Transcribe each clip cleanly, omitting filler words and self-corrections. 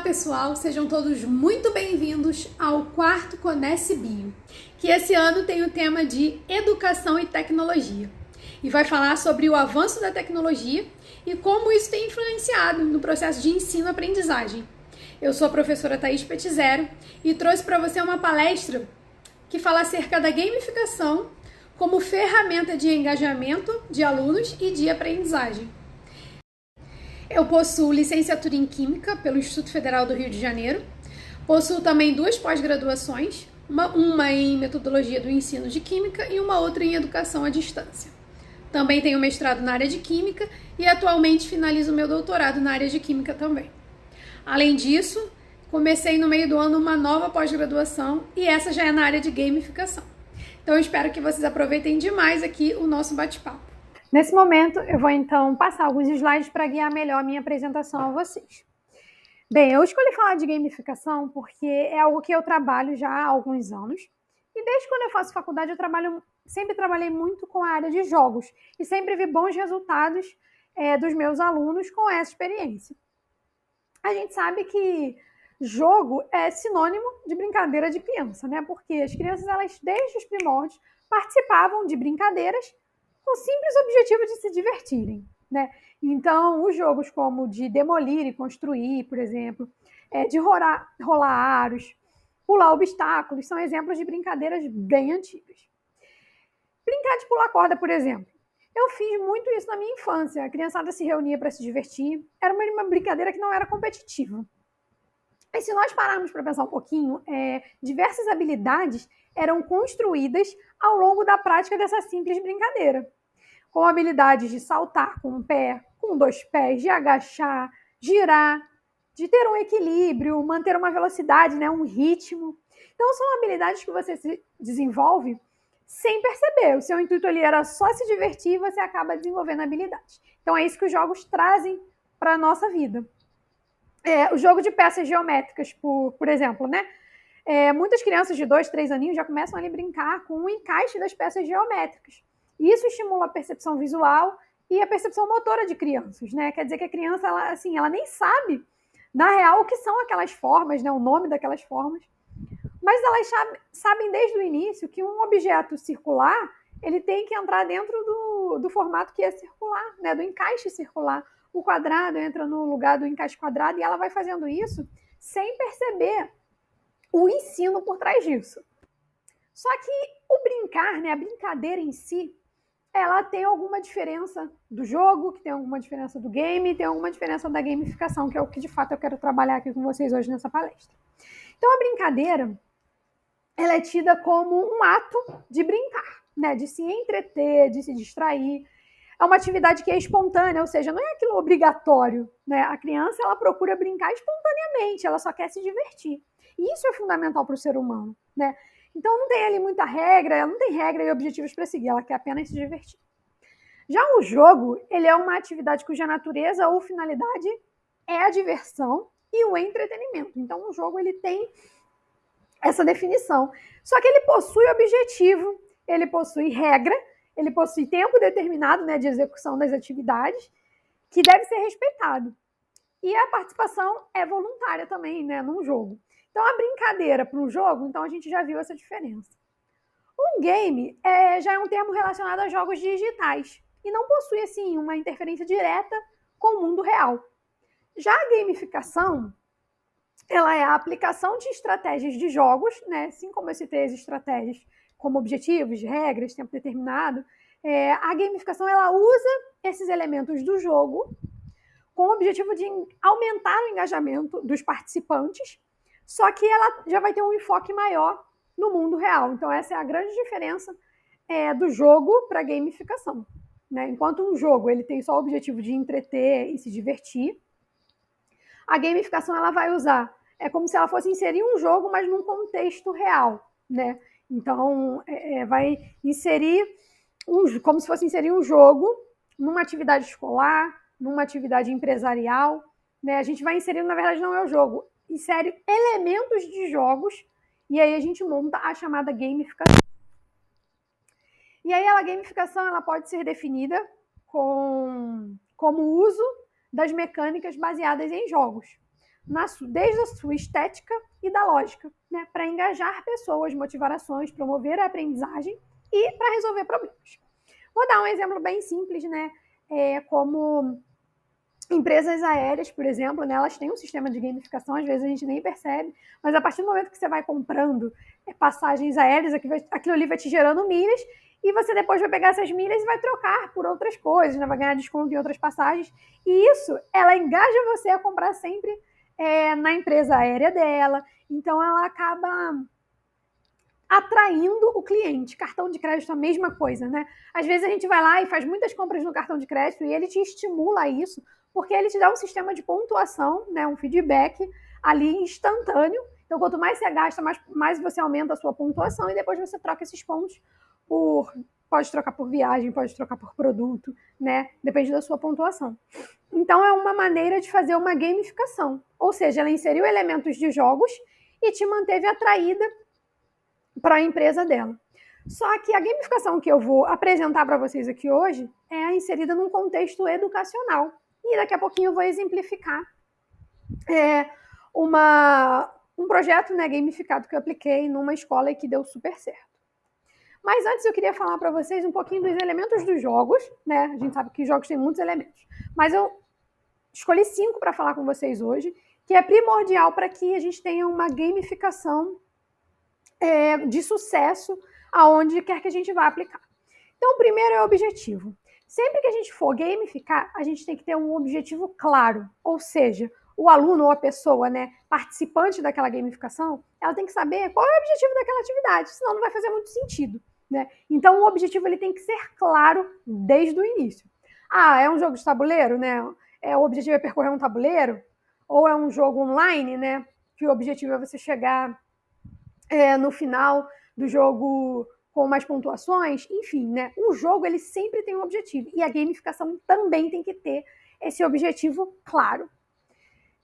pessoal, sejam todos muito bem-vindos ao quarto Conhece Bio, que esse ano tem o tema de Educação e Tecnologia e vai falar sobre o avanço da tecnologia e como isso tem influenciado no processo de ensino-aprendizagem. Eu sou a professora Thaís Petizero e trouxe para você uma palestra que fala acerca da gamificação como ferramenta de engajamento de alunos e de aprendizagem. Eu possuo licenciatura em Química pelo Instituto Federal do Rio de Janeiro. Possuo também 2 pós-graduações, uma em Metodologia do Ensino de Química e uma outra em Educação à Distância. Também tenho mestrado na área de Química e atualmente finalizo meu doutorado na área de Química também. Além disso, comecei no meio do ano uma nova pós-graduação e essa já é na área de gamificação. Então eu espero que vocês aproveitem demais aqui o nosso bate-papo. Nesse momento, eu vou então passar alguns slides para guiar melhor a minha apresentação a vocês. Bem, eu escolhi falar de gamificação porque é algo que eu trabalho já há alguns anos. E desde quando eu faço faculdade, eu sempre trabalhei muito com a área de jogos e sempre vi bons resultados dos meus alunos com essa experiência. A gente sabe que jogo é sinônimo de brincadeira de criança, né? Porque as crianças, elas desde os primórdios, participavam de brincadeiras com o simples objetivo de se divertirem, né? Então, os jogos como de demolir e construir, por exemplo, de rolar aros, pular obstáculos, são exemplos de brincadeiras bem antigas. Brincar de pular corda, por exemplo. Eu fiz muito isso na minha infância. A criançada se reunia para se divertir. Era uma brincadeira que não era competitiva. E se nós pararmos para pensar um pouquinho, diversas habilidades eram construídas ao longo da prática dessa simples brincadeira. Com habilidades de saltar com um pé, com 2 pés, de agachar, girar, de ter um equilíbrio, manter uma velocidade, né, um ritmo. Então, são habilidades que você se desenvolve sem perceber. O seu intuito ali era só se divertir e você acaba desenvolvendo habilidades. Então, é isso que os jogos trazem para a nossa vida. O jogo de peças geométricas, por exemplo, né? Muitas crianças de 2, 3 aninhos já começam a brincar com o encaixe das peças geométricas. Isso estimula a percepção visual e a percepção motora de crianças, né? Quer dizer que a criança, ela nem sabe, na real, o que são aquelas formas, né? O nome daquelas formas. Mas elas sabem desde o início que um objeto circular, ele tem que entrar dentro do formato que é circular, né? Do encaixe circular. O quadrado entra no lugar do encaixe quadrado e ela vai fazendo isso sem perceber o ensino por trás disso. Só que o brincar, né, a brincadeira em si, ela tem alguma diferença do jogo, que tem alguma diferença do game, tem alguma diferença da gamificação, que é o que de fato eu quero trabalhar aqui com vocês hoje nessa palestra. Então a brincadeira, ela é tida como um ato de brincar, né, de se entreter, de se distrair. É uma atividade que é espontânea, ou seja, não é aquilo obrigatório, né? A criança, ela procura brincar espontaneamente, ela só quer se divertir. E isso é fundamental para o ser humano, né? Então não tem ali muita regra, ela não tem regra e objetivos para seguir, ela quer apenas se divertir. Já o jogo, ele é uma atividade cuja natureza ou finalidade é a diversão e o entretenimento. Então o jogo, ele tem essa definição. Só que ele possui objetivo, ele possui regra, ele possui tempo determinado, né, de execução das atividades, que deve ser respeitado. E a participação é voluntária também, né, num jogo. Então, a brincadeira para o jogo, então a gente já viu essa diferença. Um game já é um termo relacionado a jogos digitais e não possui, assim, uma interferência direta com o mundo real. Já a gamificação, ela é a aplicação de estratégias de jogos, né, assim como eu citei as estratégias como objetivos, regras, tempo determinado, a gamificação, ela usa esses elementos do jogo com o objetivo de aumentar o engajamento dos participantes, só que ela já vai ter um enfoque maior no mundo real. Então, essa é a grande diferença do jogo para a gamificação, né? Enquanto um jogo, ele tem só o objetivo de entreter e se divertir, a gamificação, ela vai usar, é como se ela fosse inserir um jogo, mas num contexto real, né? Então, vai inserir, como se fosse inserir um jogo numa atividade escolar, numa atividade empresarial, né? A gente vai inserindo, na verdade, não é o jogo, insere elementos de jogos e aí a gente monta a chamada gamificação. E aí a gamificação, ela pode ser definida como uso das mecânicas baseadas em jogos. desde a sua estética e da lógica, né, para engajar pessoas, motivar ações, promover a aprendizagem e para resolver problemas. Vou dar um exemplo bem simples, né, como empresas aéreas, por exemplo, né, elas têm um sistema de gamificação, às vezes a gente nem percebe, mas a partir do momento que você vai comprando passagens aéreas, aquilo ali vai te gerando milhas, e você depois vai pegar essas milhas e vai trocar por outras coisas, né, vai ganhar desconto em outras passagens, e isso, ela engaja você a comprar sempre na empresa aérea dela, então ela acaba atraindo o cliente. Cartão de crédito é a mesma coisa, né? Às vezes a gente vai lá e faz muitas compras no cartão de crédito e ele te estimula a isso, porque ele te dá um sistema de pontuação, né, um feedback ali instantâneo. Então, quanto mais você gasta, mais você aumenta a sua pontuação e depois você troca esses pontos pode trocar por viagem, pode trocar por produto, né? Depende da sua pontuação. Então, é uma maneira de fazer uma gamificação. Ou seja, ela inseriu elementos de jogos e te manteve atraída para a empresa dela. Só que a gamificação que eu vou apresentar para vocês aqui hoje é inserida num contexto educacional. E daqui a pouquinho eu vou exemplificar um projeto, né, gamificado que eu apliquei numa escola e que deu super certo. Mas antes eu queria falar para vocês um pouquinho dos elementos dos jogos, né? A gente sabe que jogos têm muitos elementos. Mas eu escolhi 5 para falar com vocês hoje, que é primordial para que a gente tenha uma gamificação de sucesso aonde quer que a gente vá aplicar. Então, o primeiro é o objetivo. Sempre que a gente for gamificar, a gente tem que ter um objetivo claro, ou seja, o aluno ou a pessoa, né, participante daquela gamificação, ela tem que saber qual é o objetivo daquela atividade, senão não vai fazer muito sentido, né? Então, o objetivo ele tem que ser claro desde o início. É um jogo de tabuleiro, né? O objetivo é percorrer um tabuleiro, ou é um jogo online, né, que o objetivo é você chegar no final do jogo com mais pontuações, enfim, né? Um jogo ele sempre tem um objetivo e a gamificação também tem que ter esse objetivo claro.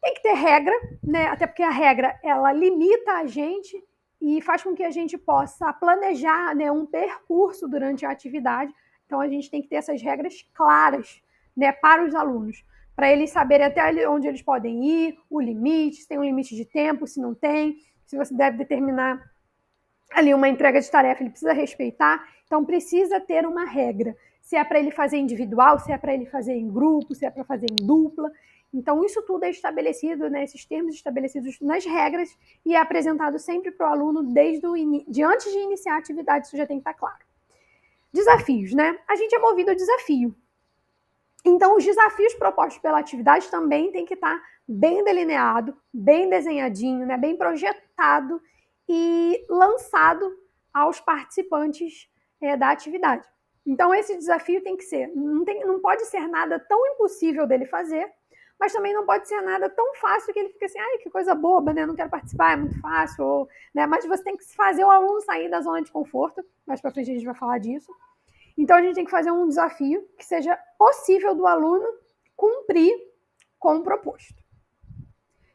Tem que ter regra, né? Até porque a regra ela limita a gente e faz com que a gente possa planejar, né, um percurso durante a atividade. Então a gente tem que ter essas regras claras, né, para os alunos, para eles saberem até onde eles podem ir, o limite, se tem um limite de tempo, se não tem, se você deve determinar ali uma entrega de tarefa, ele precisa respeitar, então precisa ter uma regra, se é para ele fazer individual, se é para ele fazer em grupo, se é para fazer em dupla, então isso tudo é estabelecido, né, esses termos estabelecidos nas regras e é apresentado sempre para o aluno de antes de iniciar a atividade, isso já tem que estar claro. Desafios, né? A gente é movido ao desafio. Então, os desafios propostos pela atividade também tem que estar bem delineado, bem desenhadinho, né, bem projetado e lançado aos participantes da atividade. Então, esse desafio tem que ser, não pode ser nada tão impossível dele fazer, mas também não pode ser nada tão fácil que ele fique assim, ai, que coisa boba, né? Não quero participar, é muito fácil, né? Mas você tem que fazer o aluno sair da zona de conforto, mais para frente a gente vai falar disso. Então, a gente tem que fazer um desafio que seja possível do aluno cumprir com o proposto.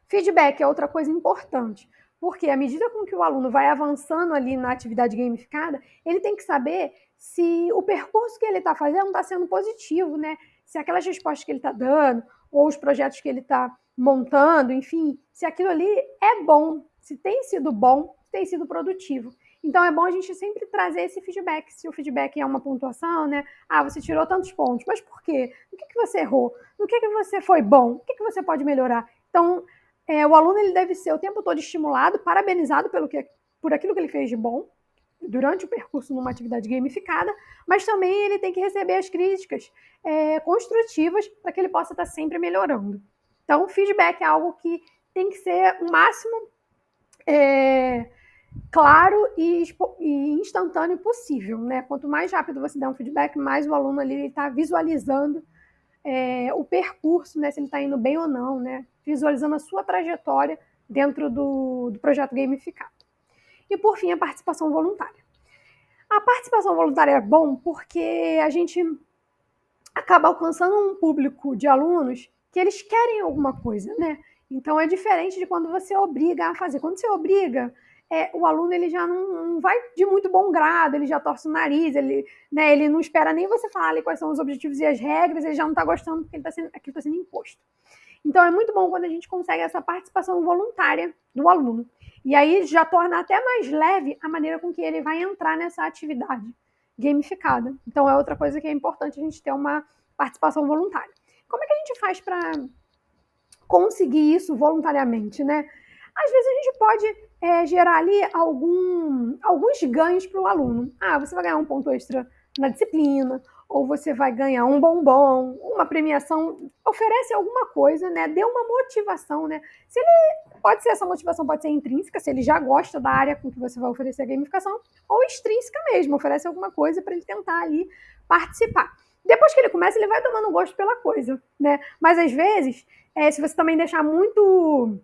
Feedback é outra coisa importante, porque à medida com que o aluno vai avançando ali na atividade gamificada, ele tem que saber se o percurso que ele está fazendo está sendo positivo, né? Se aquelas respostas que ele está dando, ou os projetos que ele está montando, enfim, se aquilo ali é bom, se tem sido bom, se tem sido produtivo. Então, é bom a gente sempre trazer esse feedback. Se o feedback é uma pontuação, né? Você tirou tantos pontos, mas por quê? No que você errou? No que você foi bom? O que você pode melhorar? Então, o aluno ele deve ser o tempo todo estimulado, parabenizado por aquilo que ele fez de bom durante o percurso numa atividade gamificada, mas também ele tem que receber as críticas construtivas para que ele possa estar sempre melhorando. Então, o feedback é algo que tem que ser o máximo claro e instantâneo possível, né? Quanto mais rápido você der um feedback, mais o aluno ali está visualizando o percurso, né? Se ele está indo bem ou não, né? Visualizando a sua trajetória dentro do projeto gamificado. E, por fim, a participação voluntária. A participação voluntária é bom porque a gente acaba alcançando um público de alunos que eles querem alguma coisa, né? Então, é diferente de quando você obriga a fazer. Quando você obriga, o aluno ele já não vai de muito bom grado, ele já torce o nariz, ele não espera nem você falar ali quais são os objetivos e as regras, ele já não está gostando porque aquilo está sendo imposto. Então, é muito bom quando a gente consegue essa participação voluntária do aluno. E aí já torna até mais leve a maneira com que ele vai entrar nessa atividade gamificada. Então, é outra coisa que é importante a gente ter uma participação voluntária. Como é que a gente faz para conseguir isso voluntariamente, né? Às vezes a gente pode gerar ali alguns ganhos para o aluno. Você vai ganhar um ponto extra na disciplina, ou você vai ganhar um bombom, uma premiação, oferece alguma coisa, né? Dê uma motivação, né? Essa motivação pode ser intrínseca, se ele já gosta da área com que você vai oferecer a gamificação, ou extrínseca mesmo, oferece alguma coisa para ele tentar ali participar. Depois que ele começa, ele vai tomando gosto pela coisa, né? Mas às vezes, se você também deixar muito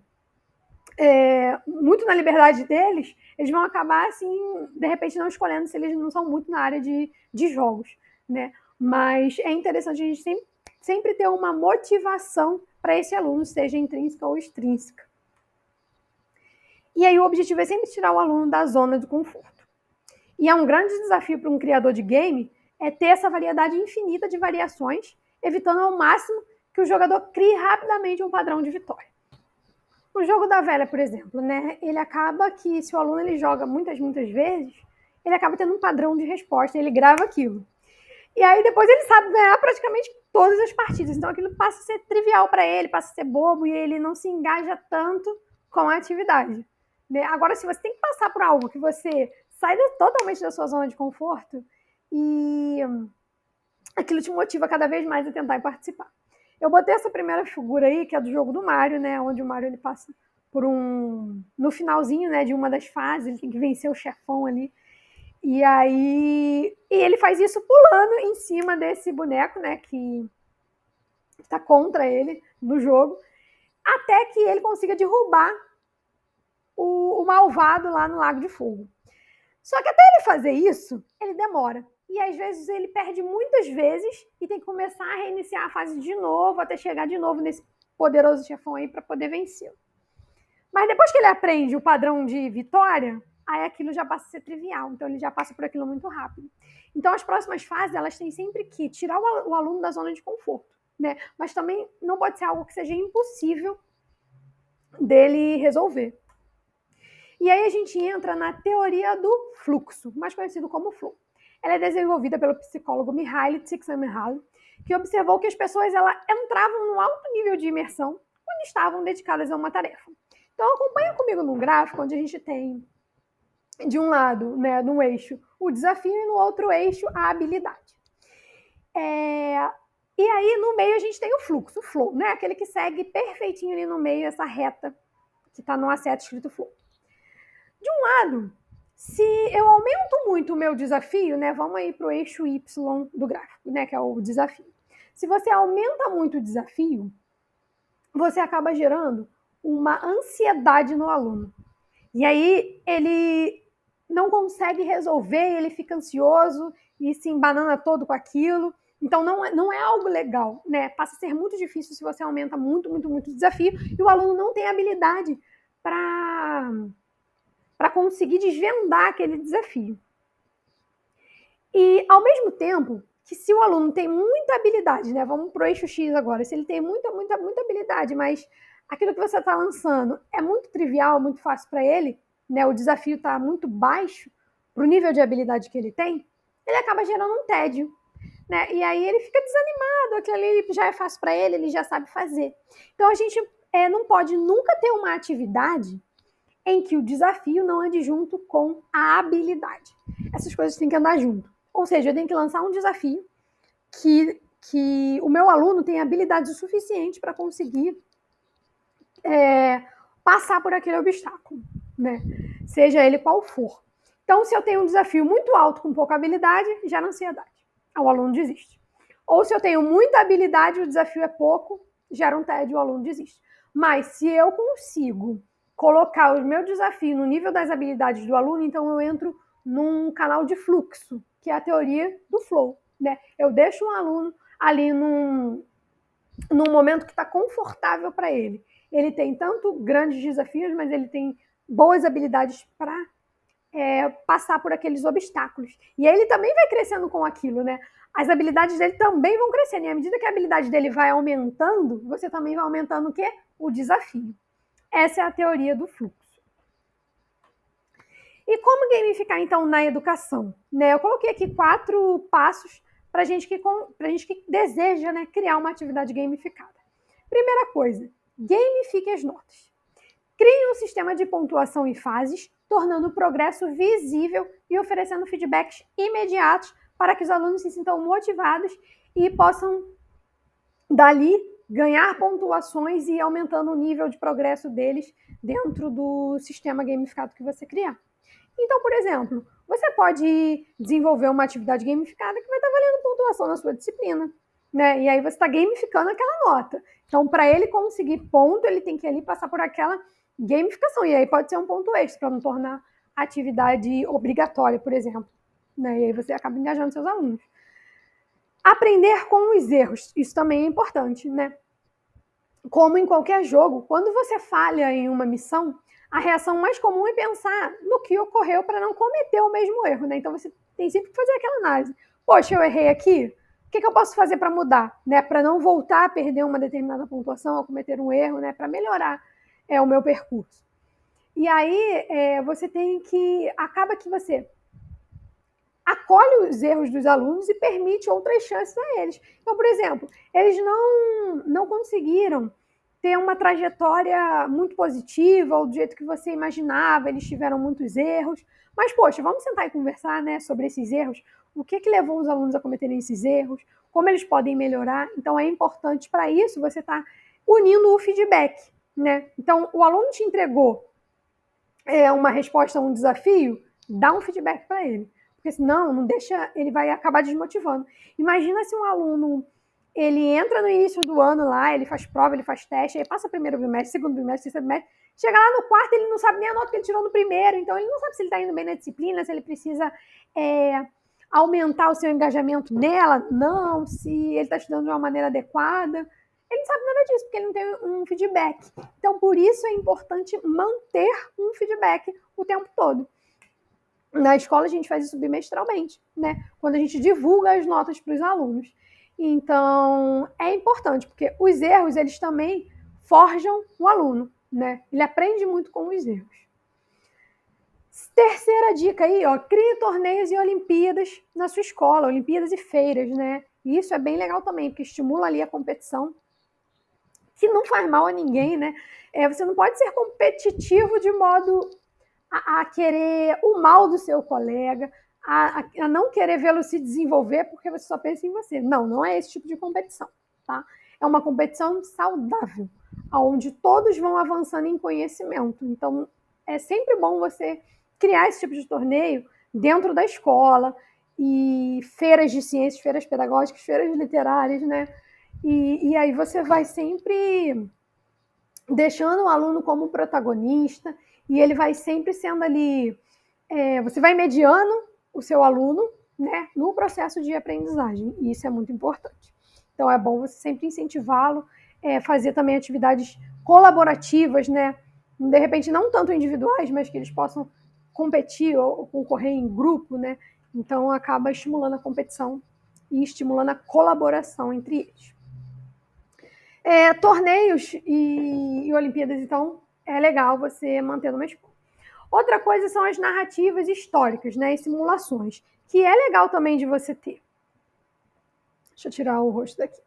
na liberdade deles, eles vão acabar, assim, de repente não escolhendo se eles não são muito na área de jogos, né? Mas é interessante a gente sempre ter uma motivação para esse aluno, seja intrínseca ou extrínseca. E aí o objetivo é sempre tirar o aluno da zona de conforto. E é um grande desafio para um criador de game ter essa variedade infinita de variações, evitando ao máximo que o jogador crie rapidamente um padrão de vitória. O jogo da velha, por exemplo, né? Ele acaba que, se o aluno ele joga muitas vezes, ele acaba tendo um padrão de resposta, ele grava aquilo. E aí depois ele sabe ganhar praticamente todas as partidas. Então aquilo passa a ser trivial para ele, passa a ser bobo e ele não se engaja tanto com a atividade. Né? Agora, se você tem que passar por algo que você sai totalmente da sua zona de conforto e aquilo te motiva cada vez mais a tentar participar. Eu botei essa primeira figura aí, que é do jogo do Mario, né? Onde o Mario ele passa por no finalzinho, né, de uma das fases, ele tem que vencer o chefão ali. E aí ele faz isso pulando em cima desse boneco, né, que está contra ele no jogo, até que ele consiga derrubar o malvado lá no Lago de Fogo. Só que até ele fazer isso, ele demora. E às vezes ele perde muitas vezes e tem que começar a reiniciar a fase de novo, até chegar de novo nesse poderoso chefão aí para poder vencê-lo. Mas depois que ele aprende o padrão de vitória, aí aquilo já passa a ser trivial. Então ele já passa por aquilo muito rápido. Então as próximas fases, elas têm sempre que tirar o aluno da zona de conforto, né? Mas também não pode ser algo que seja impossível dele resolver. E aí a gente entra na teoria do fluxo, mais conhecido como flow. Ela é desenvolvida pelo psicólogo Mihaly Csikszentmihalyi, que observou que as pessoas entravam num alto nível de imersão quando estavam dedicadas a uma tarefa. Então acompanha comigo num gráfico onde a gente tem, de um lado, né, no eixo, o desafio e no outro eixo, a habilidade. E aí no meio a gente tem o fluxo, o flow, né, aquele que segue perfeitinho ali no meio, essa reta que está numa seta escrito flow. De um lado, se eu aumento muito o meu desafio, né, vamos aí para o eixo Y do gráfico, né, que é o desafio. Se você aumenta muito o desafio, você acaba gerando uma ansiedade no aluno. E aí ele não consegue resolver, ele fica ansioso e se embanana todo com aquilo. Então não é algo legal, né? Passa a ser muito difícil se você aumenta muito o desafio e o aluno não tem habilidade para conseguir desvendar aquele desafio. E, ao mesmo tempo, que se o aluno tem muita habilidade, né? Vamos para o eixo X agora. Se ele tem muita habilidade, mas aquilo que você está lançando é muito trivial, muito fácil para ele, né? O desafio está muito baixo para o nível de habilidade que ele tem, ele acaba gerando um tédio, né? E aí ele fica desanimado, aquilo ali já é fácil para ele, ele já sabe fazer. Então a gente não pode nunca ter uma atividade em que o desafio não ande junto com a habilidade. Essas coisas têm que andar junto. Ou seja, eu tenho que lançar um desafio que o meu aluno tenha habilidade suficiente para conseguir passar por aquele obstáculo, né? Seja ele qual for. Então, se eu tenho um desafio muito alto com pouca habilidade, gera ansiedade. O aluno desiste. Ou se eu tenho muita habilidade e o desafio é pouco, gera um tédio e o aluno desiste. Mas se eu consigo colocar o meu desafio no nível das habilidades do aluno, então eu entro num canal de fluxo, que é a teoria do flow, né? Eu deixo um aluno ali num momento que está confortável para ele. Ele tem tanto grandes desafios, mas ele tem boas habilidades para passar por aqueles obstáculos. E aí ele também vai crescendo com aquilo, né? As habilidades dele também vão crescendo. E à medida que a habilidade dele vai aumentando, você também vai aumentando o quê? O desafio. Essa é a teoria do fluxo. E como gamificar, então, na educação? Né? Eu coloquei aqui 4 passos para gente que deseja, né, criar uma atividade gamificada. Primeira coisa, gamifique as notas. Crie um sistema de pontuação em fases, tornando o progresso visível e oferecendo feedbacks imediatos para que os alunos se sintam motivados e possam, dali, ganhar pontuações e aumentando o nível de progresso deles dentro do sistema gamificado que você criar. Então, por exemplo, você pode desenvolver uma atividade gamificada que vai estar valendo pontuação na sua disciplina, né? E aí você está gamificando aquela nota. Então, para ele conseguir ponto, ele tem que ali passar por aquela gamificação. E aí pode ser um ponto extra para não tornar a atividade obrigatória, por exemplo. Né? E aí você acaba engajando seus alunos. Aprender com os erros. Isso também é importante, né? Como em qualquer jogo, quando você falha em uma missão, a reação mais comum é pensar no que ocorreu para não cometer o mesmo erro, né? Então você tem sempre que fazer aquela análise. Poxa, eu errei aqui, o que eu posso fazer para mudar, né? Para não voltar a perder uma determinada pontuação ou cometer um erro, né? Para melhorar o meu percurso. E aí você tem que... Acaba que você acolhe os erros dos alunos e permite outras chances a eles. Então, por exemplo, eles não conseguiram ter uma trajetória muito positiva ou do jeito que você imaginava, eles tiveram muitos erros. Mas, poxa, vamos sentar e conversar, né, sobre esses erros. O que levou os alunos a cometerem esses erros? Como eles podem melhorar? Então, é importante para isso você estar unindo o feedback, né? Então, o aluno te entregou uma resposta a um desafio, dá um feedback para ele. Porque senão, não deixa, ele vai acabar desmotivando. Imagina se um aluno, ele entra no início do ano lá, ele faz prova, ele faz teste, aí passa o primeiro bimestre, segundo bimestre, terceiro bimestre, chega lá no quarto, ele não sabe nem a nota que ele tirou no primeiro, então ele não sabe se ele está indo bem na disciplina, se ele precisa aumentar o seu engajamento nela, não, se ele está estudando de uma maneira adequada. Ele não sabe nada disso, porque ele não tem um feedback. Então, por isso é importante manter um feedback o tempo todo. Na escola, a gente faz isso bimestralmente, né? Quando a gente divulga as notas para os alunos. Então, é importante, porque os erros, eles também forjam o aluno, né? Ele aprende muito com os erros. Terceira dica aí, ó, crie torneios e Olimpíadas na sua escola, Olimpíadas e feiras, né? E isso é bem legal também, porque estimula ali a competição, que não faz mal a ninguém, né? Você não pode ser competitivo de modo a querer o mal do seu colega, a não querer vê-lo se desenvolver porque você só pensa em você. Não, não é esse tipo de competição, tá? É uma competição saudável, onde todos vão avançando em conhecimento. Então, é sempre bom você criar esse tipo de torneio dentro da escola, e feiras de ciências, feiras pedagógicas, feiras literárias, né? E aí você vai sempre deixando o aluno como protagonista, e ele vai sempre sendo ali... você vai mediando o seu aluno, né, no processo de aprendizagem, e isso é muito importante. Então, é bom você sempre incentivá-lo, fazer também atividades colaborativas, né, de repente não tanto individuais, mas que eles possam competir ou concorrer em grupo, né, então acaba estimulando a competição e estimulando a colaboração entre eles. Torneios e Olimpíadas, então, é legal você manter numa escola. Outra coisa são as narrativas históricas, né, e simulações, que é legal também de você ter. Deixa eu tirar o rosto daqui.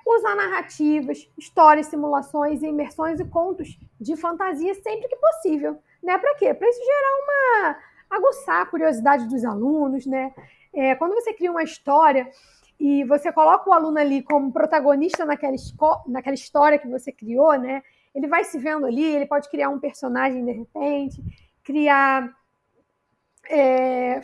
Usar narrativas, histórias, simulações, imersões e contos de fantasia sempre que possível. Né? Para quê? Para isso gerar aguçar a curiosidade dos alunos, né? Quando você cria uma história e você coloca o aluno ali como protagonista naquela história que você criou, né? Ele vai se vendo ali, ele pode criar um personagem de repente,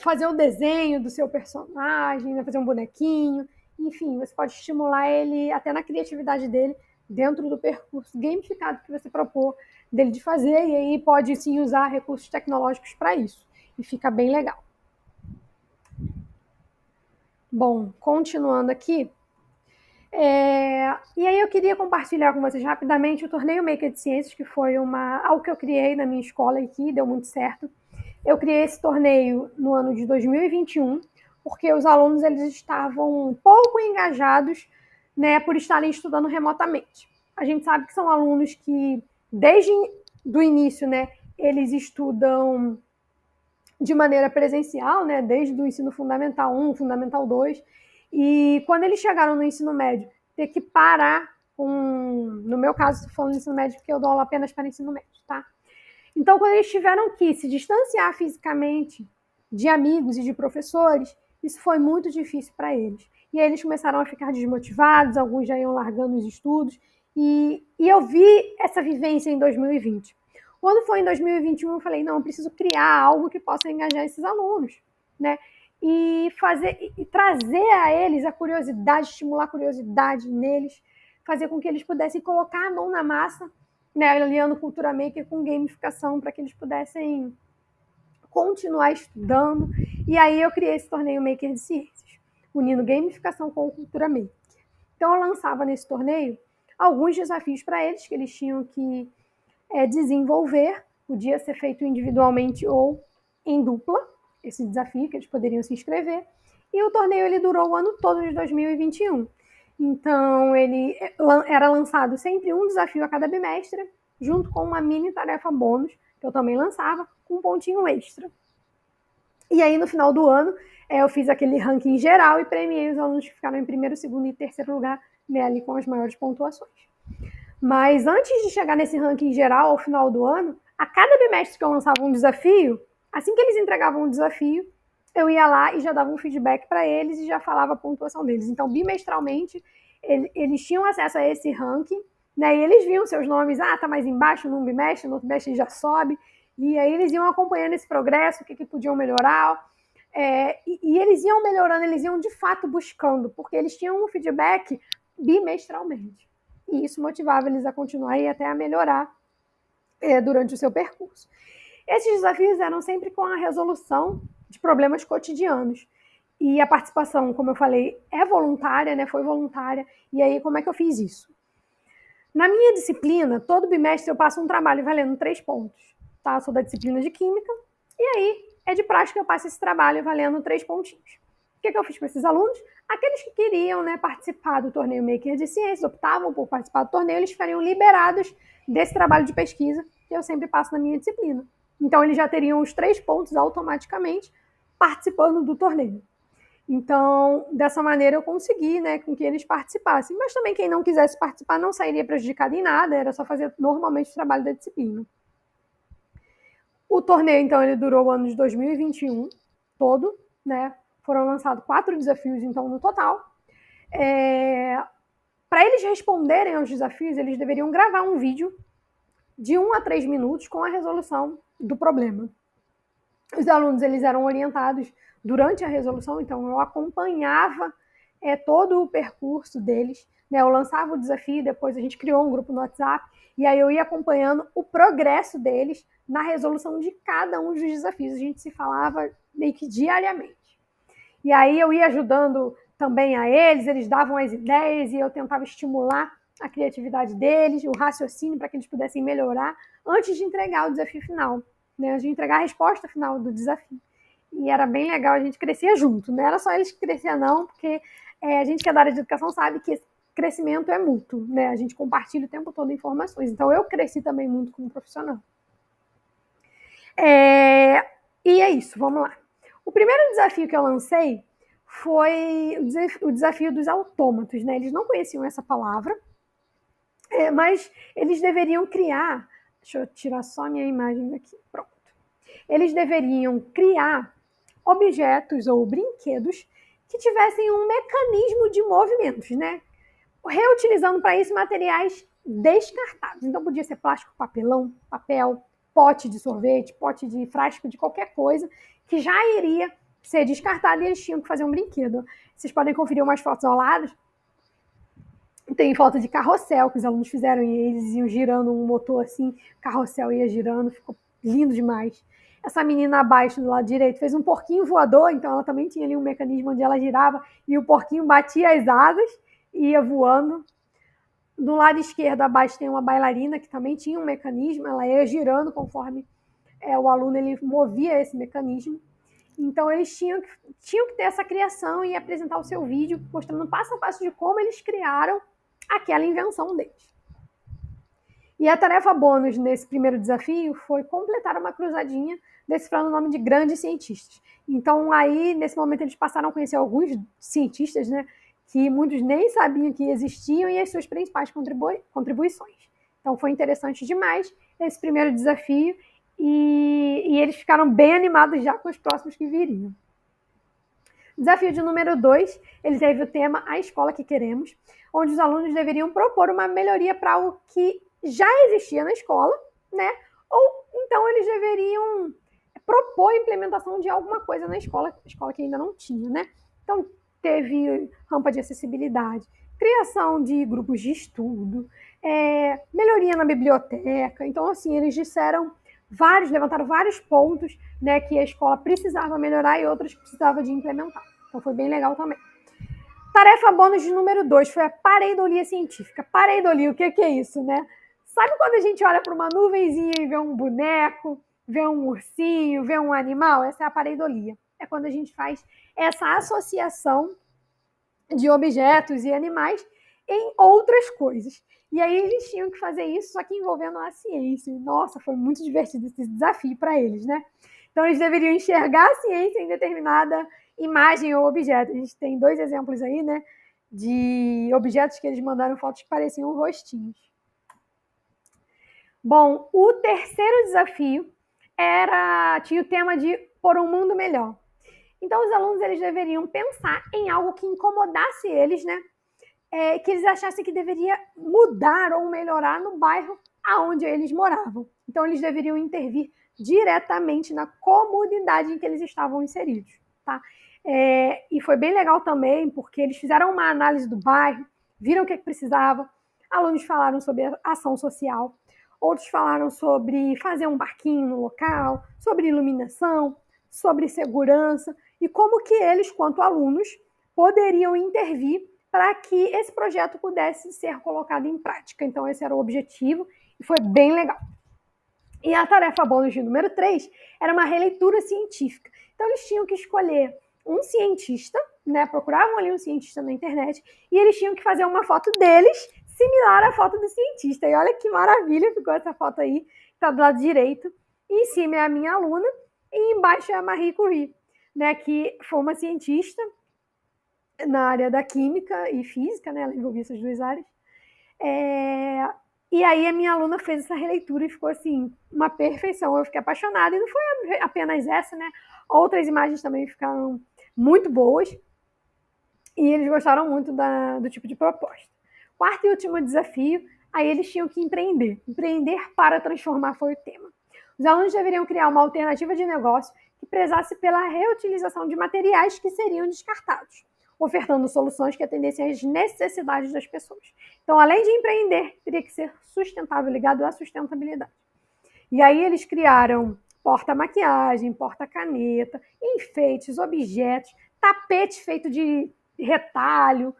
fazer o desenho do seu personagem, né? Fazer um bonequinho, enfim, você pode estimular ele até na criatividade dele dentro do percurso gamificado que você propor dele de fazer, e aí pode sim usar recursos tecnológicos para isso, e fica bem legal. Bom, continuando aqui, e aí eu queria compartilhar com vocês rapidamente o Torneio Maker de Ciências, que foi algo que eu criei na minha escola e que deu muito certo. Eu criei esse torneio no ano de 2021, porque os alunos eles estavam pouco engajados, né, por estarem estudando remotamente. A gente sabe que são alunos que, desde do início, né, eles estudam de maneira presencial, né, desde o ensino fundamental 1, fundamental 2, e quando eles chegaram no ensino médio, ter que parar no meu caso, estou falando do ensino médio porque eu dou aula apenas para ensino médio, tá? Então, quando eles tiveram que se distanciar fisicamente de amigos e de professores, isso foi muito difícil para eles. E aí eles começaram a ficar desmotivados, alguns já iam largando os estudos, e eu vi essa vivência em 2020. Quando foi em 2021, eu falei, não, eu preciso criar algo que possa engajar esses alunos, né? E trazer a eles a curiosidade, estimular a curiosidade neles, fazer com que eles pudessem colocar a mão na massa, né, aliando Cultura Maker com gamificação para que eles pudessem continuar estudando. E aí eu criei esse torneio Maker de Ciências, unindo gamificação com Cultura Maker. Então eu lançava nesse torneio alguns desafios para eles que eles tinham que desenvolver, podia ser feito individualmente ou em dupla, esse desafio que eles poderiam se inscrever. E o torneio ele durou o ano todo de 2021. Então, ele era lançado sempre um desafio a cada bimestre, junto com uma mini tarefa bônus, que eu também lançava, com um pontinho extra. E aí, no final do ano, eu fiz aquele ranking geral e premiei os alunos que ficaram em primeiro, segundo e terceiro lugar, né, ali com as maiores pontuações. Mas antes de chegar nesse ranking geral, ao final do ano, a cada bimestre que eu lançava um desafio, assim que eles entregavam um desafio, eu ia lá e já dava um feedback para eles e já falava a pontuação deles. Então, bimestralmente, eles tinham acesso a esse ranking, né? E eles viam seus nomes, tá mais embaixo num bimestre, no outro bimestre já sobe. E aí eles iam acompanhando esse progresso, o que podiam melhorar. E eles iam melhorando, eles iam de fato buscando, porque eles tinham um feedback bimestralmente. E isso motivava eles a continuar e até a melhorar durante o seu percurso. Esses desafios eram sempre com a resolução de problemas cotidianos. E a participação, como eu falei, é voluntária, né? Foi voluntária. E aí, como é que eu fiz isso? Na minha disciplina, todo bimestre eu passo um trabalho valendo 3 pontos. Tá? Eu sou da disciplina de Química. E aí, é de prática eu passo esse trabalho valendo 3 pontinhos. O que eu fiz com esses alunos? Aqueles que queriam, né, participar do torneio Maker de Ciências, optavam por participar do torneio, eles ficariam liberados desse trabalho de pesquisa que eu sempre passo na minha disciplina. Então, eles já teriam os 3 pontos automaticamente participando do torneio. Então, dessa maneira, eu consegui, né, com que eles participassem. Mas também quem não quisesse participar não sairia prejudicado em nada, era só fazer normalmente o trabalho da disciplina. O torneio, então, ele durou o ano de 2021 todo, né? Foram lançados 4 desafios, então, no total. Para eles responderem aos desafios, eles deveriam gravar um vídeo de 1 a 3 minutos com a resolução do problema. Os alunos eles eram orientados durante a resolução, então eu acompanhava todo o percurso deles, né? Eu lançava o desafio, depois a gente criou um grupo no WhatsApp, e aí eu ia acompanhando o progresso deles na resolução de cada um dos desafios. A gente se falava meio que diariamente. E aí eu ia ajudando também a eles davam as ideias e eu tentava estimular a criatividade deles, o raciocínio para que eles pudessem melhorar antes de entregar o desafio final, né? Antes de entregar a resposta final do desafio. E era bem legal, a gente crescia junto, não era só eles que cresciam não, porque a gente que é da área de educação sabe que esse crescimento é mútuo, né? A gente compartilha o tempo todo informações, então eu cresci também muito como profissional. E é isso, vamos lá. O primeiro desafio que eu lancei foi o desafio dos autômatos, né? Eles não conheciam essa palavra, mas eles deveriam criar... Deixa eu tirar só a minha imagem daqui. Pronto. Eles deveriam criar objetos ou brinquedos que tivessem um mecanismo de movimentos, né? Reutilizando para isso materiais descartados. Então podia ser plástico, papelão, papel, pote de sorvete, pote de frasco, de qualquer coisa que já iria ser descartado e eles tinham que fazer um brinquedo. Vocês podem conferir umas fotos ao lado. Tem foto de carrossel que os alunos fizeram e eles iam girando um motor assim, o carrossel ia girando, ficou lindo demais. Essa menina abaixo do lado direito fez um porquinho voador, então ela também tinha ali um mecanismo onde ela girava e o porquinho batia as asas e ia voando. Do lado esquerdo abaixo tem uma bailarina que também tinha um mecanismo, ela ia girando conforme o aluno ele movia esse mecanismo. Então, eles tinham que ter essa criação e apresentar o seu vídeo, mostrando passo a passo de como eles criaram aquela invenção deles. E a tarefa bônus nesse primeiro desafio foi completar uma cruzadinha decifrando o nome de grandes cientistas. Então, aí, nesse momento, eles passaram a conhecer alguns cientistas, né, que muitos nem sabiam que existiam e as suas principais contribuições. Então, foi interessante demais esse primeiro desafio e eles ficaram bem animados já com os próximos que viriam. Desafio de número 2, ele teve o tema A Escola que Queremos, onde os alunos deveriam propor uma melhoria para algo que já existia na escola, né? Ou então eles deveriam propor a implementação de alguma coisa na escola que ainda não tinha, né? Então, teve rampa de acessibilidade, criação de grupos de estudo, melhoria na biblioteca. Então, assim, eles levantaram vários pontos, né, que a escola precisava melhorar e outros que precisava de implementar. Então, foi bem legal também. Tarefa bônus de número 2 foi a pareidolia científica. Pareidolia, o que é isso, né? Sabe quando a gente olha para uma nuvenzinha e vê um boneco, vê um ursinho, vê um animal? Essa é a pareidolia. É quando a gente faz essa associação de objetos e animais em outras coisas. E aí eles tinham que fazer isso, só que envolvendo a ciência. E, nossa, foi muito divertido esse desafio para eles, né? Então, eles deveriam enxergar a ciência em determinada imagem ou objeto. A gente tem 2 exemplos aí, né, de objetos que eles mandaram fotos que pareciam rostinhos. Bom, o terceiro desafio tinha o tema de por um mundo melhor. Então, os alunos eles deveriam pensar em algo que incomodasse eles, né? Que eles achassem que deveria mudar ou melhorar no bairro aonde eles moravam. Então, eles deveriam intervir diretamente na comunidade em que eles estavam inseridos, tá? E foi bem legal também, porque eles fizeram uma análise do bairro, viram o que precisava, alunos falaram sobre ação social, outros falaram sobre fazer um parquinho no local, sobre iluminação, sobre segurança, e como que eles, quanto alunos, poderiam intervir para que esse projeto pudesse ser colocado em prática. Então, esse era o objetivo e foi bem legal. E a tarefa bônus de número 3 era uma releitura científica. Então, eles tinham que escolher um cientista, né? Procuravam ali um cientista na internet e eles tinham que fazer uma foto deles similar à foto do cientista. E olha que maravilha ficou essa foto aí, que está do lado direito. E em cima é a minha aluna e embaixo é a Marie Curie, né? Que foi uma cientista na área da química e física, né? Ela envolvia essas 2 áreas. E aí a minha aluna fez essa releitura e ficou assim, uma perfeição. Eu fiquei apaixonada. E não foi apenas essa, né? Outras imagens também ficaram muito boas. E eles gostaram muito do tipo de proposta. Quarto e último desafio, aí eles tinham que empreender. Empreender para transformar foi o tema. Os alunos deveriam criar uma alternativa de negócio que prezasse pela reutilização de materiais que seriam descartados, ofertando soluções que atendessem às necessidades das pessoas. Então, além de empreender, teria que ser sustentável, ligado à sustentabilidade. E aí eles criaram porta-maquiagem, porta-caneta, enfeites, objetos, tapete feito de retalho,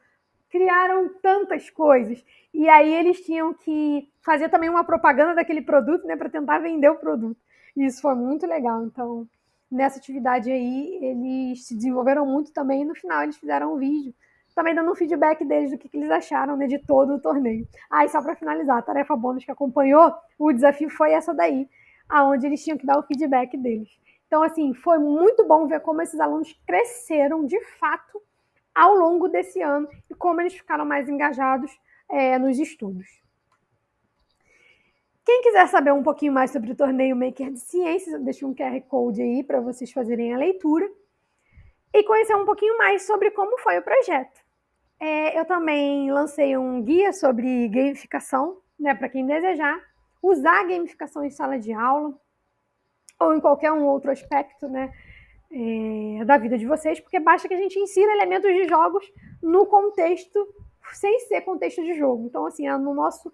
criaram tantas coisas. E aí eles tinham que fazer também uma propaganda daquele produto, né, para tentar vender o produto. E isso foi muito legal. Então, nessa atividade aí, eles se desenvolveram muito também e no final eles fizeram um vídeo, também dando um feedback deles do que eles acharam, né, de todo o torneio. E só para finalizar, a tarefa bônus que acompanhou o desafio foi essa daí, aonde eles tinham que dar o feedback deles. Então, assim, foi muito bom ver como esses alunos cresceram de fato ao longo desse ano e como eles ficaram mais engajados nos estudos. Quem quiser saber um pouquinho mais sobre o torneio Maker de Ciências, eu deixo um QR Code aí para vocês fazerem a leitura e conhecer um pouquinho mais sobre como foi o projeto. Eu também lancei um guia sobre gamificação, né, para quem desejar usar a gamificação em sala de aula ou em qualquer um outro aspecto, né, da vida de vocês, porque basta que a gente insira elementos de jogos no contexto, sem ser contexto de jogo. Então, assim, no nosso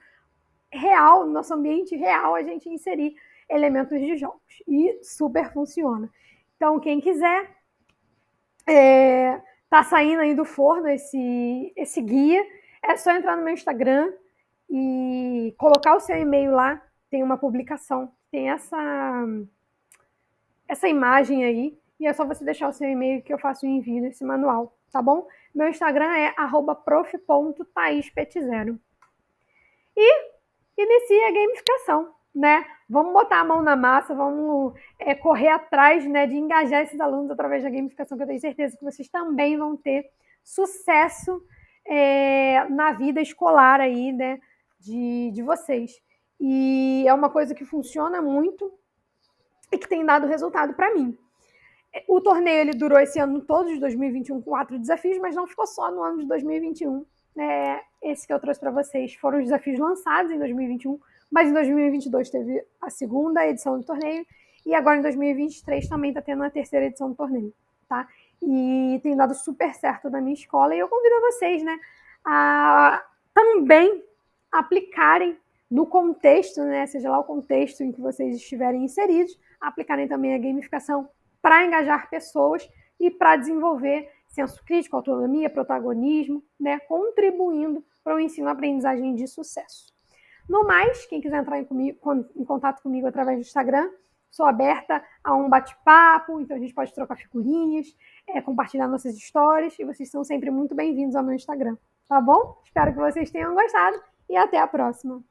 real, no nosso ambiente real, a gente inserir elementos de jogos. E super funciona. Então, quem quiser, tá saindo aí do forno esse guia, é só entrar no meu Instagram e colocar o seu e-mail lá, tem uma publicação, tem essa imagem aí e é só você deixar o seu e-mail que eu faço o envio desse manual, tá bom? Meu Instagram é @prof.thaispet0. E inicia a gamificação, né? Vamos botar a mão na massa, vamos correr atrás, né, de engajar esses alunos através da gamificação, que eu tenho certeza que vocês também vão ter sucesso na vida escolar aí, né, de vocês. E é uma coisa que funciona muito e que tem dado resultado para mim. O torneio ele durou esse ano todo de 2021 com 4 desafios, mas não ficou só no ano de 2021. Esse que eu trouxe para vocês foram os desafios lançados em 2021, mas em 2022 teve a segunda edição do torneio e agora em 2023 também está tendo a terceira edição do torneio, tá? E tem dado super certo na minha escola e eu convido vocês, né, a também aplicarem no contexto, né, seja lá o contexto em que vocês estiverem inseridos, aplicarem também a gamificação para engajar pessoas e para desenvolver senso crítico, autonomia, protagonismo, né, contribuindo para o ensino-aprendizagem de sucesso. No mais, quem quiser entrar em contato comigo através do Instagram, sou aberta a um bate-papo, então a gente pode trocar figurinhas, compartilhar nossas histórias, e vocês são sempre muito bem-vindos ao meu Instagram, tá bom? Espero que vocês tenham gostado e até a próxima!